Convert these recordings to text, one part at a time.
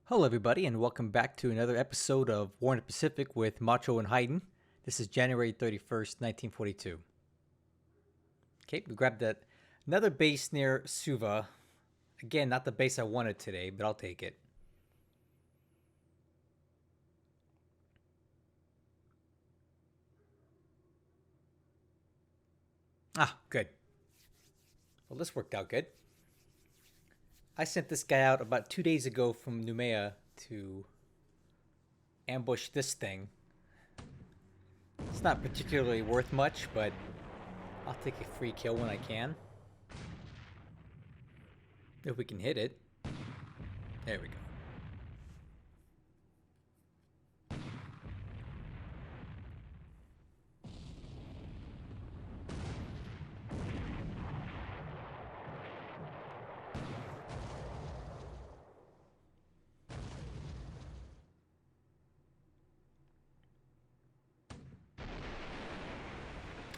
Hello, everybody, and welcome back to another episode of War in the Pacific with Macho and Heiden. This is January 31st, 1942. Okay, we grabbed another base near Suva. Again, not the base I wanted today, but I'll take it. Ah, good. Well, this worked out good. I sent this guy out about 2 days ago from Noumea to ambush this thing. It's not particularly worth much, but I'll take a free kill when I can. If we can hit it. There we go.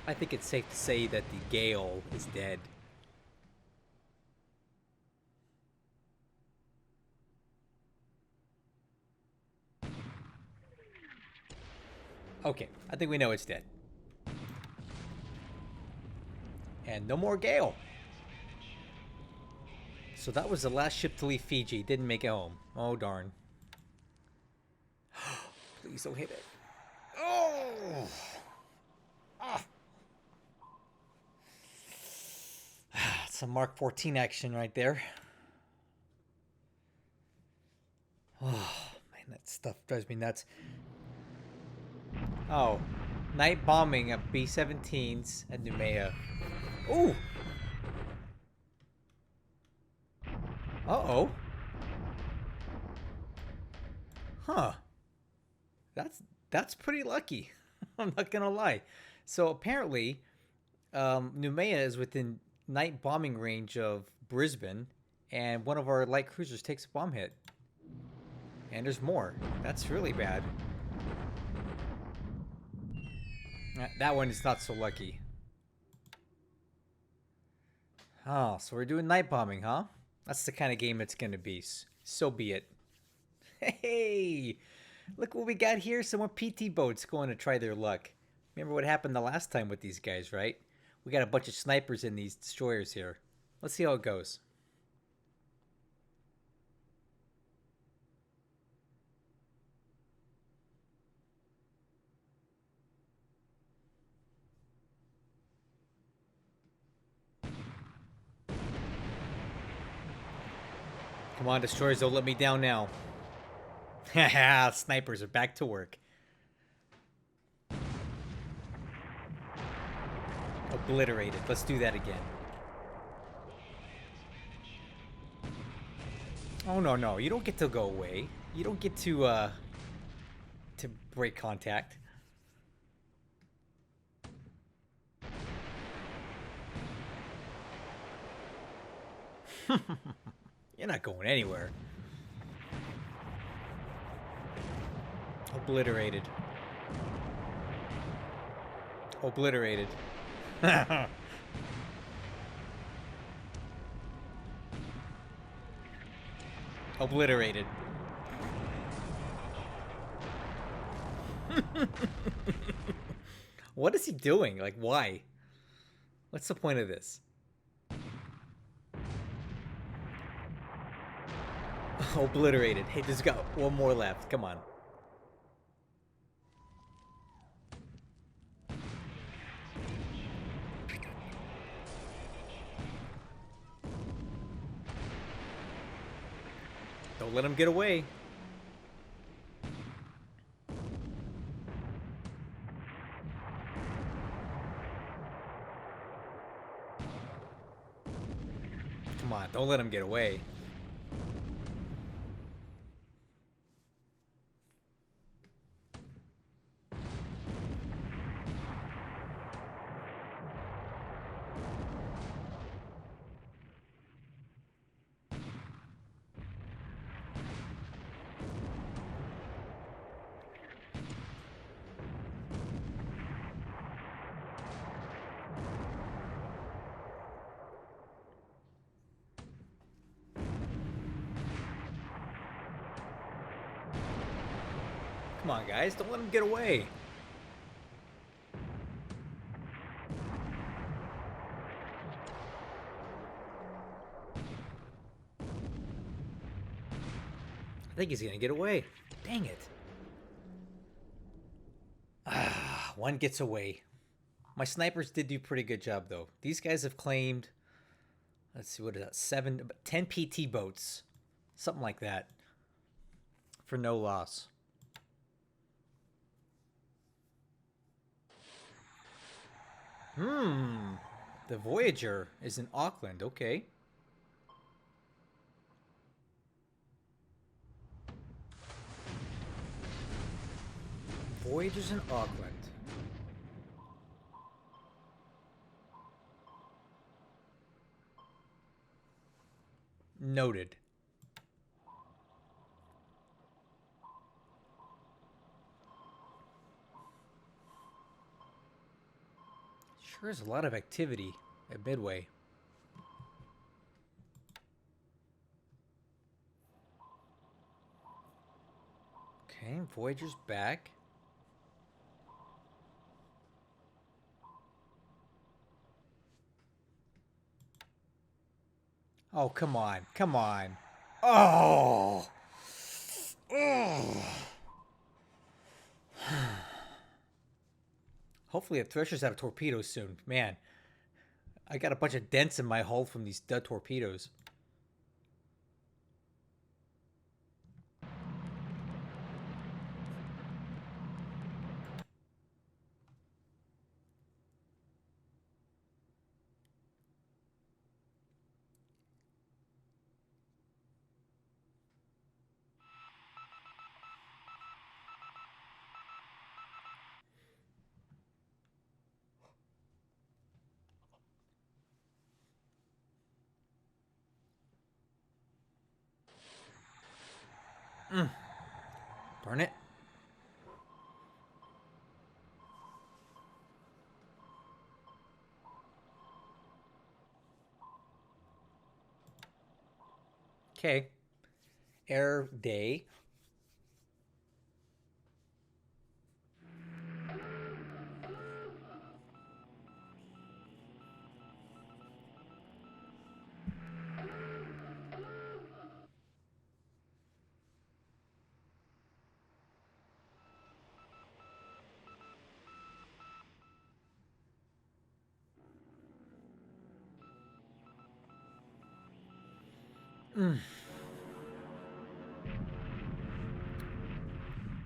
I think it's safe to say that the Gale is dead. Okay, I think we know it's dead. And no more Gale. So that was the last ship to leave Fiji. Didn't make it home. Oh, darn. Please don't hit it. Oh! Ah. Some Mark 14 action right there. Oh, man, that stuff drives me nuts. Oh, night bombing of B-17s at Noumea. Ooh! Uh-oh. Huh. That's pretty lucky. I'm not gonna lie. So apparently, Noumea is within night bombing range of Brisbane, and one of our light cruisers takes a bomb hit. And there's more. That's really bad. That one is not so lucky. Oh, so we're doing night bombing, huh? That's the kind of game it's gonna be. So be it. Hey! Look what we got here. Some more PT boats going to try their luck. Remember what happened the last time with these guys, right? We got a bunch of snipers in these destroyers here. Let's see how it goes. Come on, destroyers, don't let me down now. Haha, snipers are back to work. Obliterated. Let's do that again. Oh, no, no. You don't get to go away. You don't get to break contact. You're not going anywhere. Obliterated. Obliterated. Obliterated. What is he doing? Like, why? What's the point of this? Obliterated. Hey, there's got one more left. Come on. Don't let him get away. Come on, don't let him get away. Come on, guys. Don't let him get away. I think he's going to get away. Dang it. Ah, one gets away. My snipers did do a pretty good job, though. These guys have claimed, let's see, what is that? 10 PT boats. Something like that. For no loss. The Voyager is in Auckland. Okay. Voyager's in Auckland. Noted. Sure is a lot of activity at Midway. Okay, Voyager's back. Oh, come on. Come on. Oh! Oh! Hopefully, the Thresher's out of torpedoes soon. Man, I got a bunch of dents in my hull from these dead torpedoes. Darn it. Okay. Air day.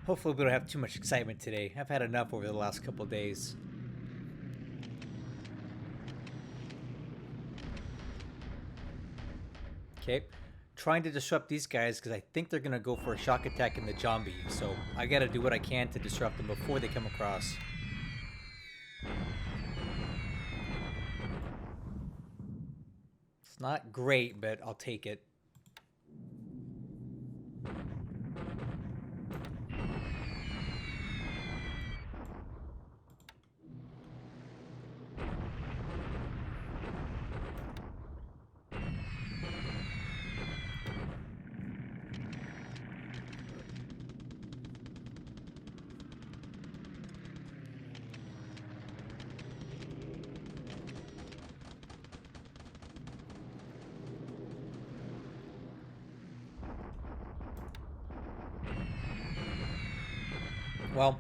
Hopefully we don't have too much excitement today. I've had enough over the last couple days. Okay. Trying to disrupt these guys because I think they're going to go for a shock attack in the zombie. So I got to do what I can to disrupt them before they come across. It's not great, but I'll take it. Well,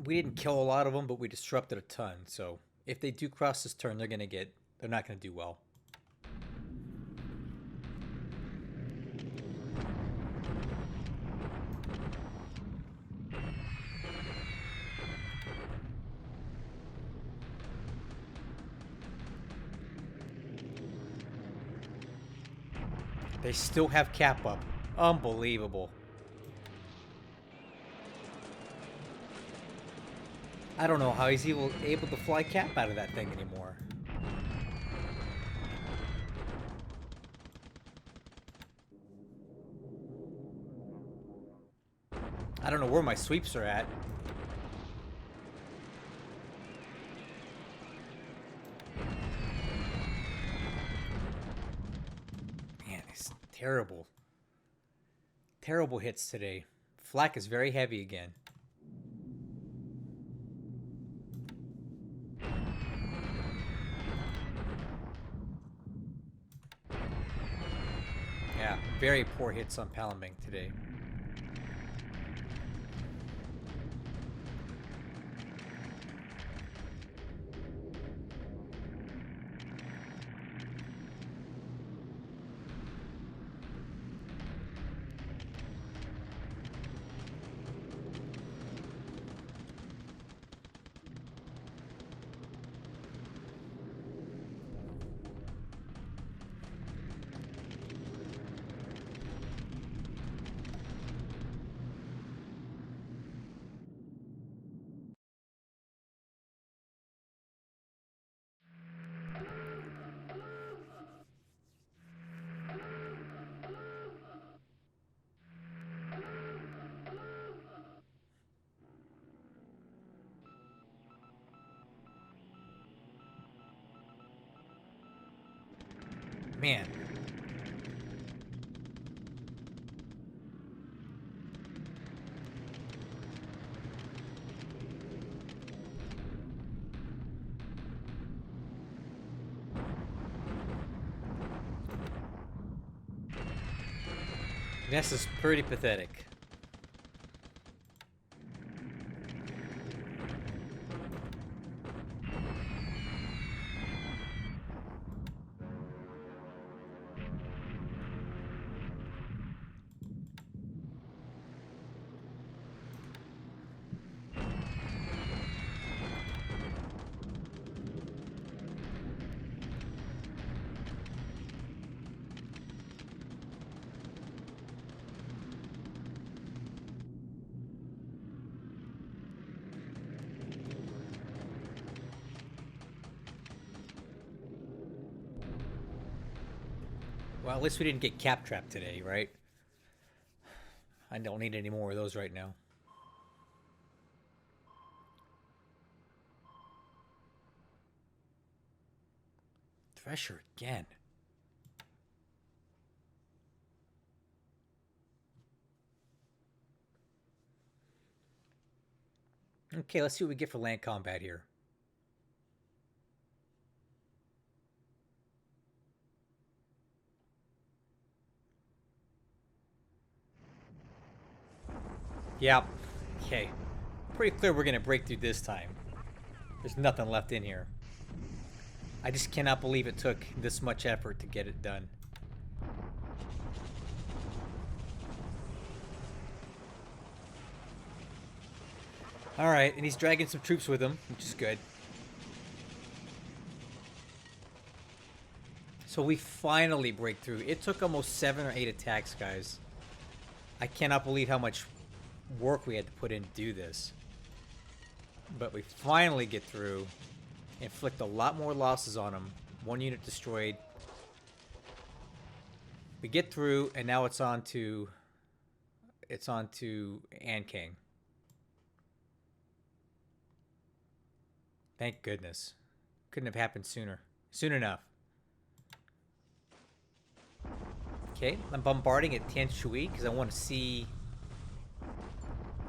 we didn't kill a lot of them, but we disrupted a ton. So if they do cross this turn, they're not going to do well. They still have cap up. Unbelievable. I don't know how he's able to fly cap out of that thing anymore. I don't know where my sweeps are at. Man, it's terrible. Terrible hits today. Flak is very heavy again. Yeah, very poor hits on Palambang today. Man. This is pretty pathetic. Well, at least we didn't get cap trapped today, right? I don't need any more of those right now. Thresher again. Okay, let's see what we get for land combat here. Yep. Okay. Pretty clear we're going to break through this time. There's nothing left in here. I just cannot believe it took this much effort to get it done. Alright, and he's dragging some troops with him, which is good. So we finally break through. It took almost 7 or 8 attacks, guys. I cannot believe how much work we had to put in to do this. But we finally get through. Inflict a lot more losses on him. 1 unit destroyed. We get through, and now it's on to Ankang. Thank goodness. Couldn't have happened sooner. Soon enough. Okay, I'm bombarding at Tian Shui because I want to see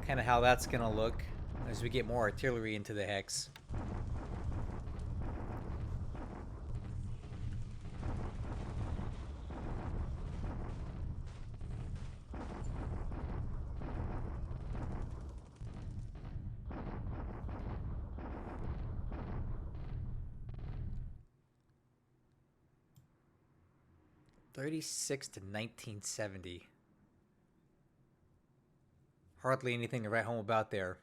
kind of how that's going to look as we get more artillery into the hex. '36 to 1970. Hardly anything to write home about there.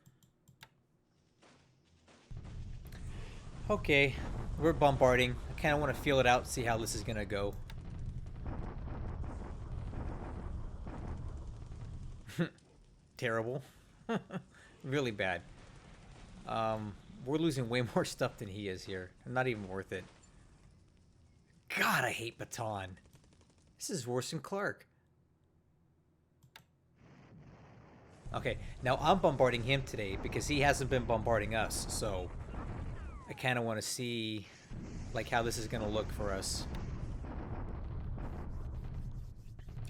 Okay, we're bombarding. I kind of want to feel it out, see how this is going to go. Terrible. Really bad. We're losing way more stuff than he is here. Not even worth it. God, I hate Baton. This is worse than Clark. Okay, now I'm bombarding him today because he hasn't been bombarding us, so I kind of want to see like how this is going to look for us.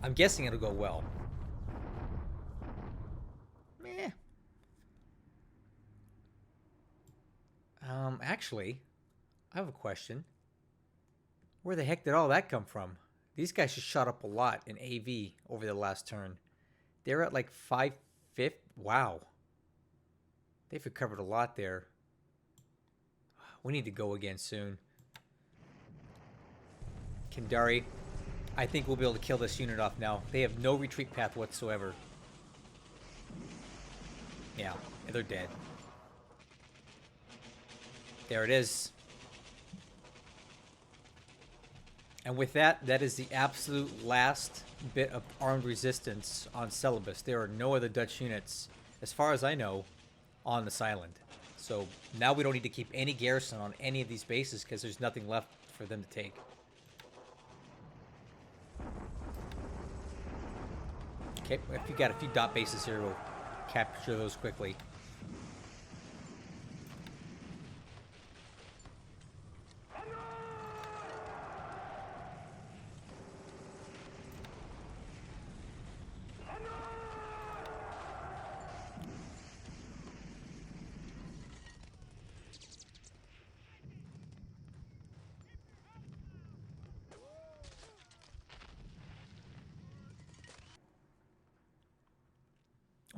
I'm guessing it'll go well. Meh. Actually, I have a question. Where the heck did all that come from? These guys just shot up a lot in AV over the last turn. They're at like 550. Wow. They've recovered a lot there. We need to go again soon. Kendari, I think we'll be able to kill this unit off now. They have no retreat path whatsoever. Yeah, they're dead. There it is. And with that, that is the absolute last bit of armed resistance on Celebes. There are no other Dutch units, as far as I know, on this island. So now we don't need to keep any garrison on any of these bases because there's nothing left for them to take. Okay, if you got a few dot bases here, we'll capture those quickly.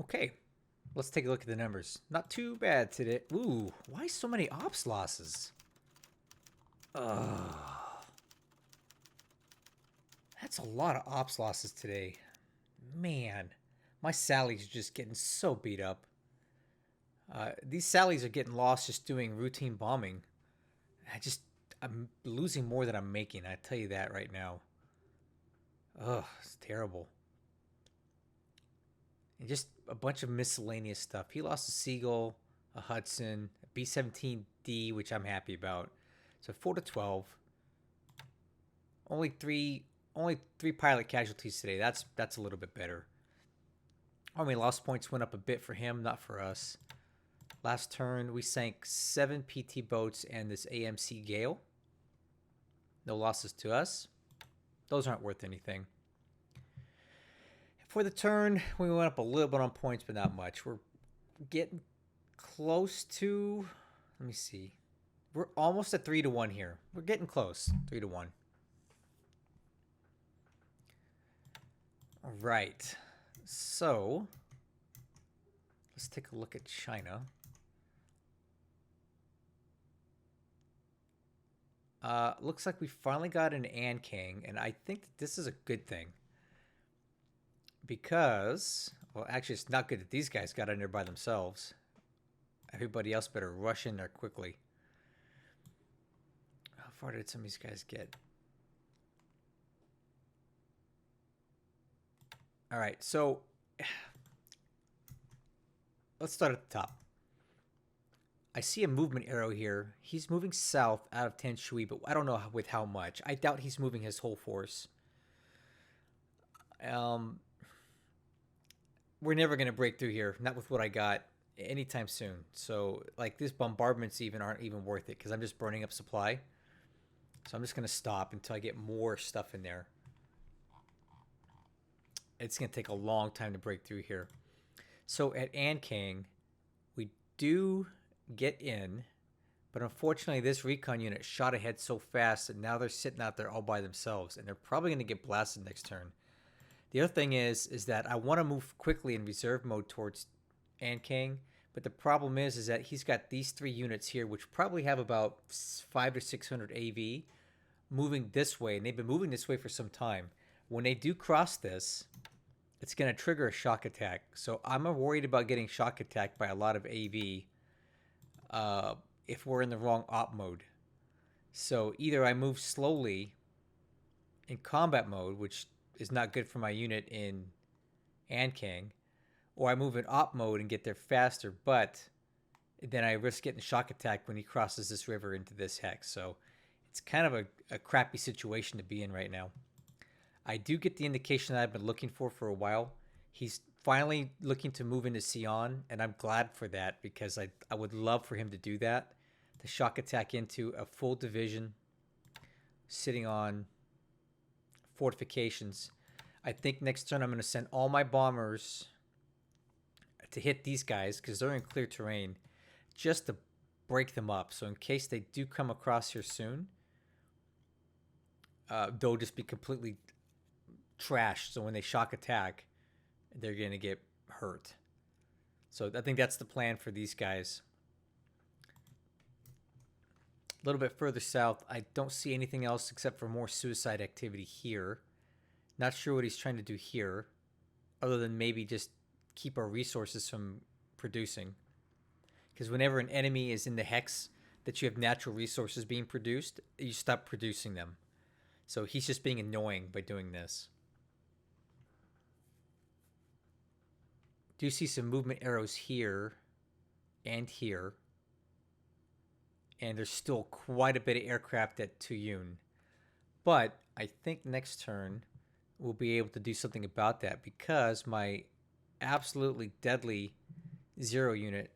Okay, let's take a look at the numbers. Not too bad today. Ooh, why so many ops losses? That's a lot of ops losses today. Man, my Sally's just getting so beat up. These Sallies are getting lost just doing routine bombing. I'm losing more than I'm making. I tell you that right now. Ugh, it's terrible. And just a bunch of miscellaneous stuff. He lost a Seagull, a Hudson, a B-17D, which I'm happy about. So 4-12. Only three pilot casualties today. That's a little bit better. Army lost points went up a bit for him, not for us. Last turn, we sank 7 PT boats and this AMC Gale. No losses to us. Those aren't worth anything. For the turn, we went up a little bit on points, but not much. We're getting close to... Let me see. We're almost at 3-1 here. We're getting close. 3-1. All right. So, let's take a look at China. Looks like we finally got an Ankang, and I think that this is a good thing. Because, well, actually, it's not good that these guys got in there by themselves. Everybody else better rush in there quickly. How far did some of these guys get? All right, so let's start at the top. I see a movement arrow here. He's moving south out of Tan Shui, but I don't know with how much. I doubt he's moving his whole force. We're never going to break through here, not with what I got, anytime soon. So, like, these bombardments aren't even worth it because I'm just burning up supply. So I'm just going to stop until I get more stuff in there. It's going to take a long time to break through here. So at Ankang, we do get in, but unfortunately this recon unit shot ahead so fast that now they're sitting out there all by themselves, and they're probably going to get blasted next turn. The other thing is that I want to move quickly in reserve mode towards Ankang, but the problem is that he's got these 3 units here, which probably have about 500 to 600 AV, moving this way, and they've been moving this way for some time. When they do cross this, it's going to trigger a shock attack. So I'm worried about getting shock attacked by a lot of AV if we're in the wrong op mode. So either I move slowly in combat mode, which is not good for my unit in Ankang, or I move in op mode and get there faster, but then I risk getting shock attack when he crosses this river into this hex. So it's kind of a crappy situation to be in right now. I do get the indication that I've been looking for a while. He's finally looking to move into Sion, and I'm glad for that because I would love for him to do that, to shock attack into a full division sitting on fortifications. I think next turn I'm going to send all my bombers to hit these guys because they're in clear terrain, just to break them up. So in case they do come across here soon, they'll just be completely trash. So when they shock attack, they're going to get hurt. So I think that's the plan for these guys. A little bit further south, I don't see anything else except for more suicide activity here. Not sure what he's trying to do here, other than maybe just keep our resources from producing. Because whenever an enemy is in the hex that you have natural resources being produced, you stop producing them. So he's just being annoying by doing this. Do see some movement arrows here and here. And there's still quite a bit of aircraft at Tuyun. But I think next turn we'll be able to do something about that because my absolutely deadly 0 unit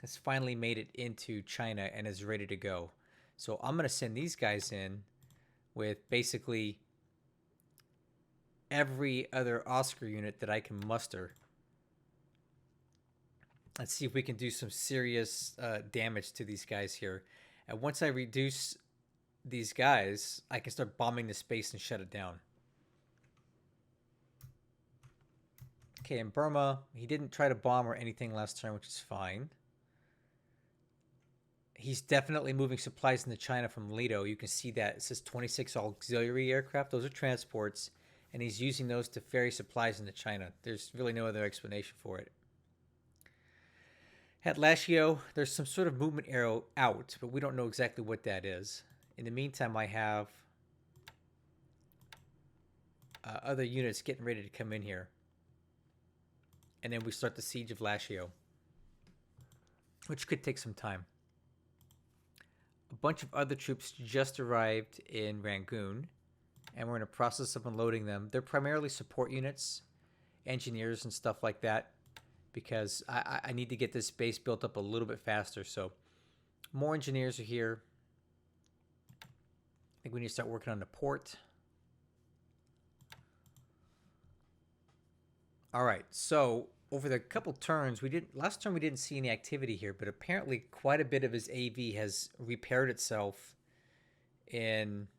has finally made it into China and is ready to go. So I'm going to send these guys in with basically every other Oscar unit that I can muster. Let's see if we can do some serious damage to these guys here. And once I reduce these guys, I can start bombing the space and shut it down. Okay, in Burma, he didn't try to bomb or anything last turn, which is fine. He's definitely moving supplies into China from Lido. You can see that. It says 26 auxiliary aircraft. Those are transports. And he's using those to ferry supplies into China. There's really no other explanation for it. At Lashio, there's some sort of movement arrow out, but we don't know exactly what that is. In the meantime, I have other units getting ready to come in here. And then we start the siege of Lashio, which could take some time. A bunch of other troops just arrived in Rangoon, and we're in the process of unloading them. They're primarily support units, engineers and stuff like that, because I need to get this base built up a little bit faster. So more engineers are here. I think we need to start working on the port. All right, so over the couple turns, last turn we didn't see any activity here, but apparently quite a bit of his AV has repaired itself in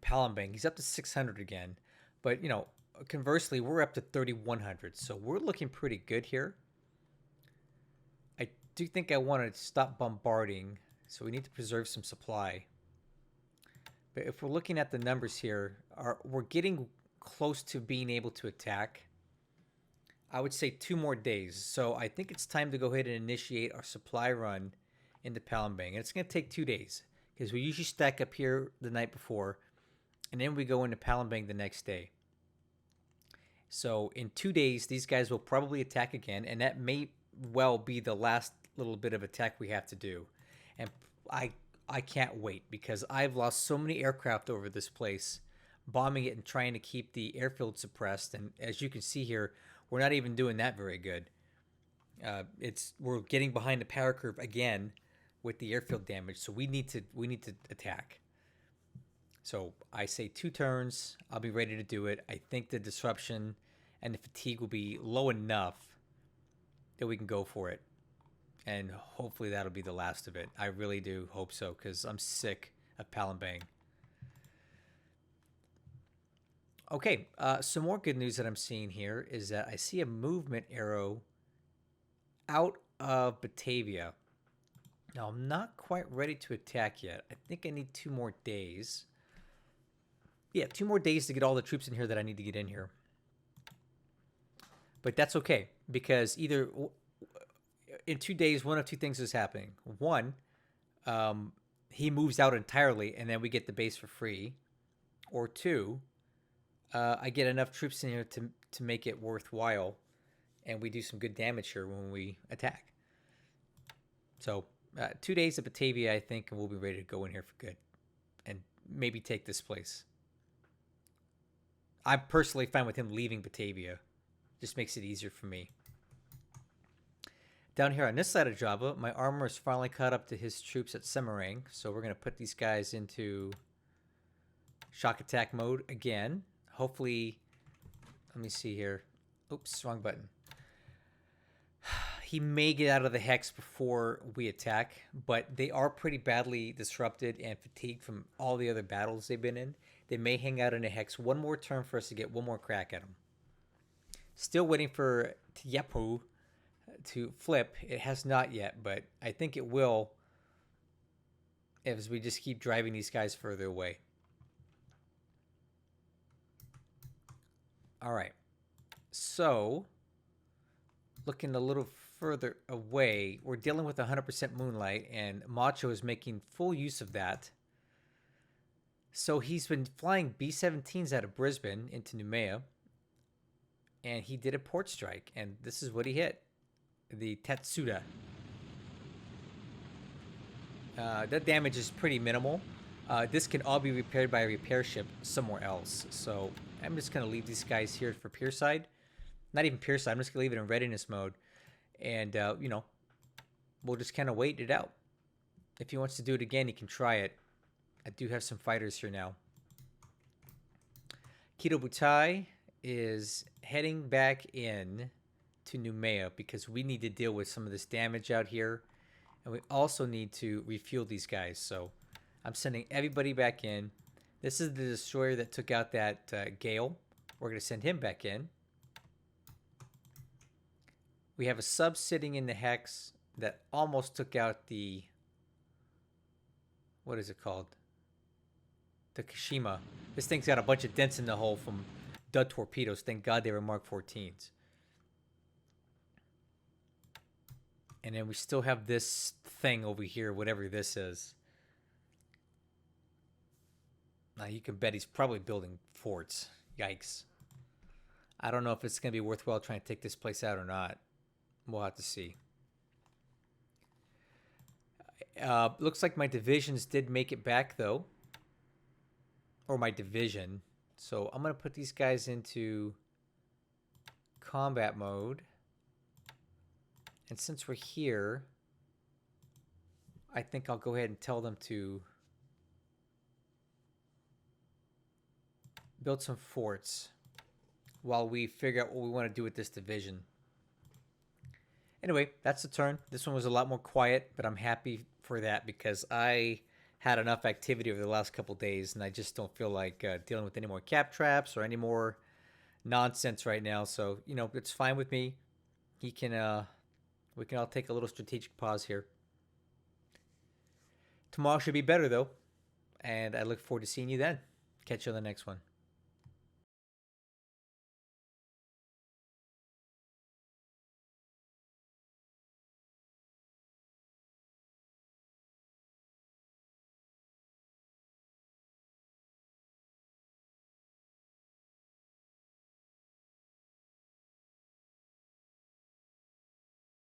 Palembang. He's up to 600 again, but you know, conversely, we're up to 3,100, so we're looking pretty good here. I do think I want to stop bombarding, so we need to preserve some supply. But if we're looking at the numbers here, we're getting close to being able to attack. I would say 2 more days. So I think it's time to go ahead and initiate our supply run into Palembang. And it's going to take 2 days because we usually stack up here the night before and then we go into Palembang the next day. So in 2 days, these guys will probably attack again, and that may well be the last little bit of attack we have to do. And I can't wait because I've lost so many aircraft over this place, bombing it and trying to keep the airfield suppressed. And as you can see here, we're not even doing that very good. We're getting behind the power curve again with the airfield damage, so we need to attack. So I say 2 turns. I'll be ready to do it. I think the disruption and the fatigue will be low enough that we can go for it. And hopefully that'll be the last of it. I really do hope so because I'm sick of Palembang. Okay, some more good news that I'm seeing here is that I see a movement arrow out of Batavia. Now, I'm not quite ready to attack yet. I think I need 2 more days. Yeah, 2 more days to get all the troops in here that I need to get in here. But that's okay, because either in 2 days, one of 2 things is happening. One, he moves out entirely, and then we get the base for free. Or 2, I get enough troops in here to make it worthwhile, and we do some good damage here when we attack. So 2 days of Batavia, I think, and we'll be ready to go in here for good, and maybe take this place. I'm personally fine with him leaving Batavia. Just makes it easier for me. Down here on this side of Java, my armor is finally caught up to his troops at Semarang. So we're going to put these guys into shock attack mode again. Hopefully, let me see here. Oops, wrong button. He may get out of the hex before we attack, but they are pretty badly disrupted and fatigued from all the other battles they've been in. They may hang out in a hex one more turn for us to get one more crack at them. Still waiting for Tyapu to flip. It has not yet, but I think it will as we just keep driving these guys further away. All right. So, looking a little further away, we're dealing with 100% moonlight, and Macho is making full use of that. So he's been flying B-17s out of Brisbane into Noumea, and he did a port strike, and this is what he hit. The Tetsuda. That damage is pretty minimal. This can all be repaired by a repair ship somewhere else. So I'm just going to leave these guys here for pier side. Not even pier side. I'm just going to leave it in readiness mode. And, you know, we'll just kind of wait it out. If he wants to do it again, he can try it. I do have some fighters here now. Kido Butai is heading back in to Noumea because we need to deal with some of this damage out here. And we also need to refuel these guys. So I'm sending everybody back in. This is the destroyer that took out that Gale. We're going to send him back in. We have a sub sitting in the hex that almost took out the... What is it called? The Kashima. This thing's got a bunch of dents in the hull from dud torpedoes. Thank God they were Mark 14s. And then we still have this thing over here, whatever this is. Now you can bet he's probably building forts. Yikes. I don't know if it's going to be worthwhile trying to take this place out or not. We'll have to see. Looks like my divisions did make it back, though. Or my division. So I'm going to put these guys into combat mode. And since we're here, I think I'll go ahead and tell them to build some forts while we figure out what we want to do with this division. Anyway, that's the turn. This one was a lot more quiet, but I'm happy for that because I had enough activity over the last couple days, and I just don't feel like dealing with any more cap traps or any more nonsense right now. So, you know, it's fine with me. We can all take a little strategic pause here. Tomorrow should be better, though, and I look forward to seeing you then. Catch you on the next one.